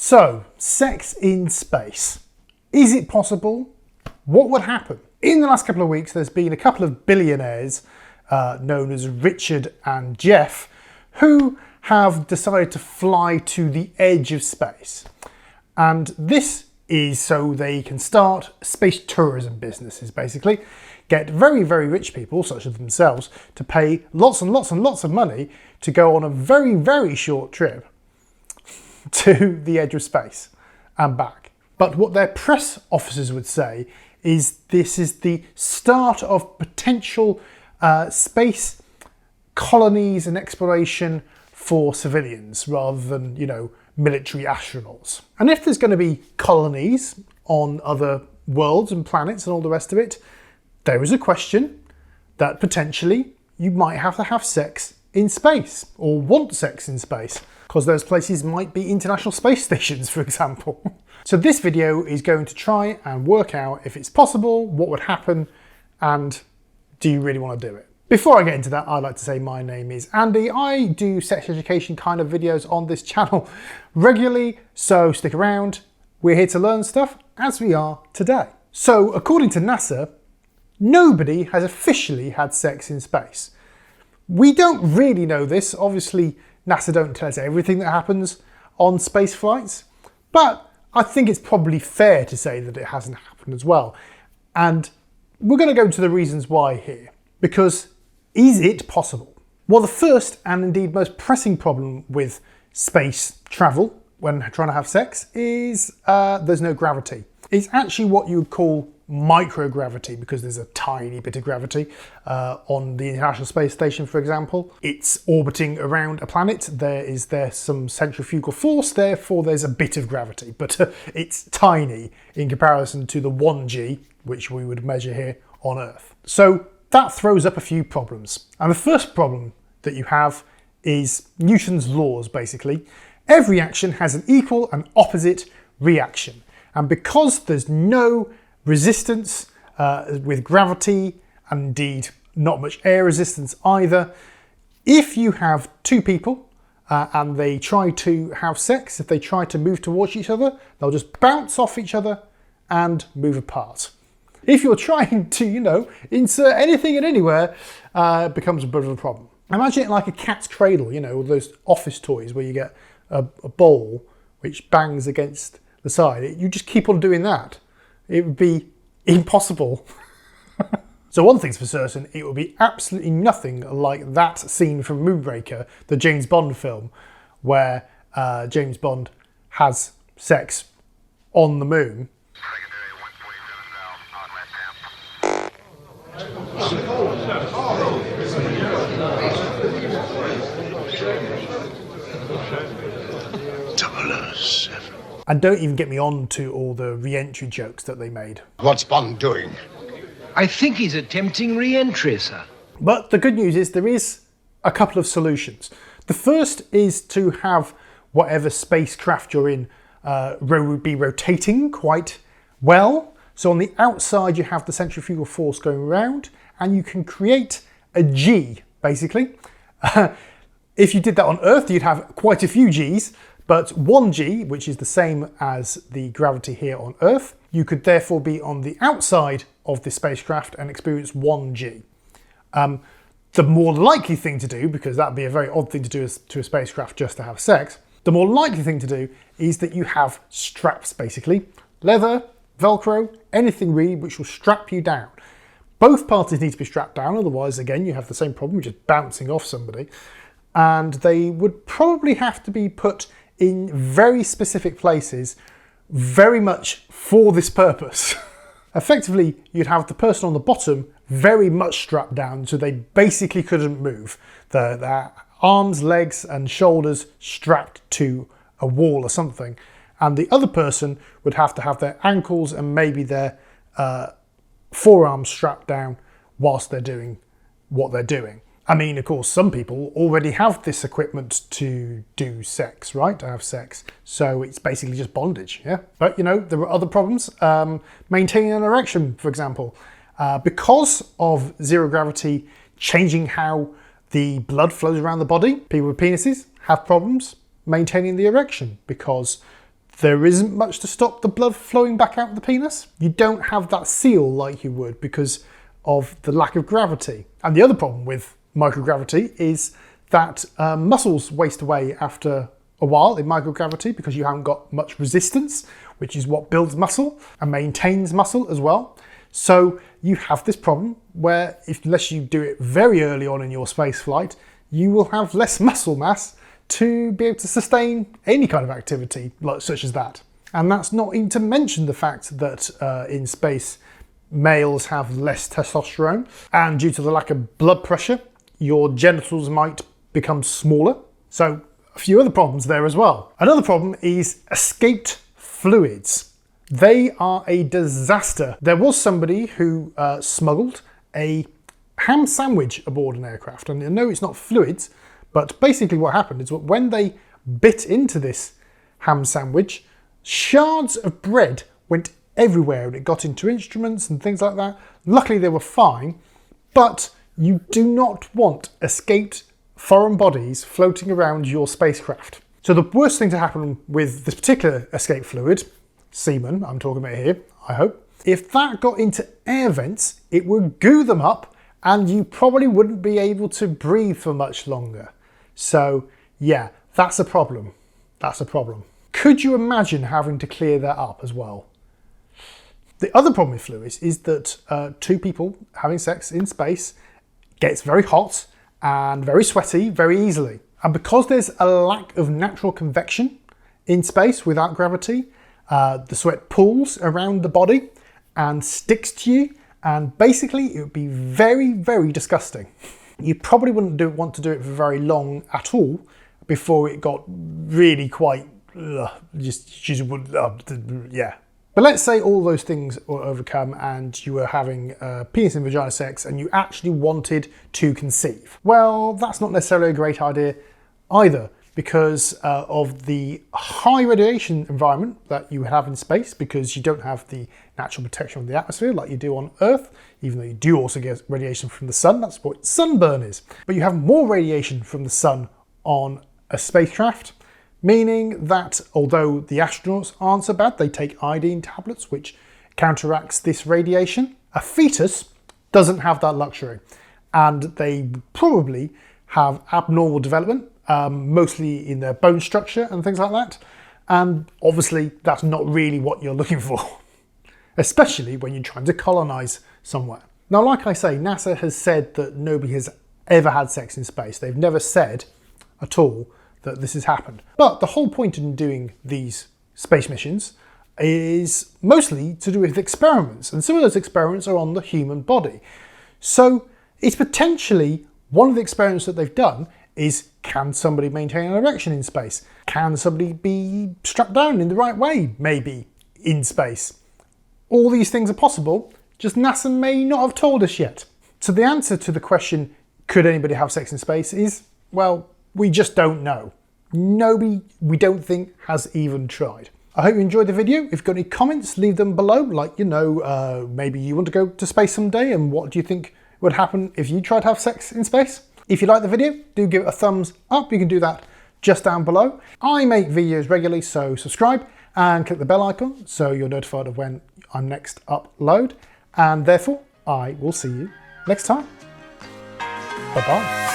So, sex in space. Is it possible? What would happen? In the last couple of weeks, there's been a couple of billionaires known as Richard and Jeff who have decided to fly to the edge of space. And this is so they can start space tourism businesses, basically. Get very, very rich people, such as themselves, to pay lots and lots and lots of money to go on a very, very short trip to the edge of space and back. But what their press officers would say is this is the start of potential space colonies and exploration for civilians rather than, military astronauts. And if there's going to be colonies on other worlds and planets and all the rest of it, there is a question that potentially you might have to have sex in space or want sex in space, because those places might be international space stations, for example. So this video is going to try and work out if it's possible, what would happen, and do you really want to do it? Before I get into that, I'd like to say my name is Andy. I do sex education kind of videos on this channel regularly, so stick around. We're here to learn stuff, as we are today. So according to NASA, nobody has officially had sex in space. We don't really know this. Obviously, NASA don't tell us everything that happens on space flights, but I think it's probably fair to say that it hasn't happened as well. And we're going to go into the reasons why here, because is it possible? Well, the first and indeed most pressing problem with space travel when trying to have sex is there's no gravity. It's actually what you would call microgravity, because there's a tiny bit of gravity on the International Space Station, for example. It's orbiting around a planet. There's some centrifugal force, therefore there's a bit of gravity, but it's tiny in comparison to the 1G, which we would measure here on Earth. So that throws up a few problems. And the first problem that you have is Newton's laws, basically. Every action has an equal and opposite reaction. And because there's no resistance with gravity, and indeed not much air resistance either, if you have two people and they try to have sex, if they try to move towards each other, they'll just bounce off each other and move apart. If you're trying to, insert anything in anywhere, it becomes a bit of a problem. Imagine it like a cat's cradle, all those office toys where you get a ball which bangs against the side. You just keep on doing that. It would be impossible. So one thing's for certain, it would be absolutely nothing like that scene from Moonraker, the James Bond film, where James Bond has sex on the moon. And don't even get me on to all the re-entry jokes that they made. What's Bond doing? I think he's attempting re-entry, sir. But the good news is there is a couple of solutions. The first is to have whatever spacecraft you're in be rotating quite well. So on the outside you have the centrifugal force going around, and you can create a G, basically. If you did that on Earth, you'd have quite a few Gs. But 1G, which is the same as the gravity here on Earth, you could therefore be on the outside of the spacecraft and experience 1G. The more likely thing to do, because that'd be a very odd thing to do to a spacecraft just to have sex, the more likely thing to do is that you have straps, basically. Leather, Velcro, anything really which will strap you down. Both parties need to be strapped down, otherwise, again, you have the same problem, just bouncing off somebody. And they would probably have to be put in very specific places, very much for this purpose. Effectively, you'd have the person on the bottom very much strapped down, so they basically couldn't move. Their arms, legs and shoulders strapped to a wall or something. And the other person would have to have their ankles and maybe their forearms strapped down whilst they're doing what they're doing. I mean, of course, some people already have this equipment to do sex, right? To have sex. So it's basically just bondage, yeah? But, there are other problems. Maintaining an erection, for example. Because of zero gravity changing how the blood flows around the body, people with penises have problems maintaining the erection because there isn't much to stop the blood flowing back out of the penis. You don't have that seal like you would because of the lack of gravity. And the other problem with microgravity is that muscles waste away after a while in microgravity because you haven't got much resistance, which is what builds muscle and maintains muscle as well. So you have this problem where unless you do it very early on in your space flight, you will have less muscle mass to be able to sustain any kind of activity such as that. And that's not even to mention the fact that in space, males have less testosterone, and due to the lack of blood pressure, your genitals might become smaller. So a few other problems there as well. Another problem is escaped fluids. They are a disaster. There was somebody who smuggled a ham sandwich aboard an aircraft, and I know it's not fluids, but basically what happened is when they bit into this ham sandwich, shards of bread went everywhere and it got into instruments and things like that. Luckily they were fine, but you do not want escaped foreign bodies floating around your spacecraft. So the worst thing to happen with this particular escape fluid, semen I'm talking about here, I hope, if that got into air vents, it would goo them up and you probably wouldn't be able to breathe for much longer. So yeah, that's a problem. That's a problem. Could you imagine having to clear that up as well? The other problem with fluids is that two people having sex in space gets very hot and very sweaty very easily. And because there's a lack of natural convection in space without gravity, the sweat pools around the body and sticks to you, and basically it would be very, very disgusting. You probably wouldn't want to do it for very long at all before it got really quite, yeah. But let's say all those things were overcome and you were having penis and vagina sex and you actually wanted to conceive. Well, that's not necessarily a great idea either because of the high radiation environment that you have in space, because you don't have the natural protection of the atmosphere like you do on Earth, even though you do also get radiation from the sun. That's what sunburn is. But you have more radiation from the sun on a spacecraft, meaning that although the astronauts aren't so bad, they take iodine tablets which counteracts this radiation, a fetus doesn't have that luxury, and they probably have abnormal development, mostly in their bone structure and things like that, and obviously that's not really what you're looking for, especially when you're trying to colonize somewhere. Now, like I say, NASA has said that nobody has ever had sex in space. They've never said at all that this has happened. But the whole point in doing these space missions is mostly to do with experiments, and some of those experiments are on the human body. So it's potentially one of the experiments that they've done is, can somebody maintain an erection in space? Can somebody be strapped down in the right way, maybe, in space? All these things are possible, just NASA may not have told us yet. So the answer to the question, could anybody have sex in space, is, well, we just don't know. Nobody, we don't think, has even tried. I hope you enjoyed the video. If you've got any comments, leave them below. Like, maybe you want to go to space someday, and what do you think would happen if you tried to have sex in space? If you like the video, do give it a thumbs up. You can do that just down below. I make videos regularly, so subscribe and click the bell icon so you're notified of when I'm next upload. And therefore, I will see you next time. Bye-bye.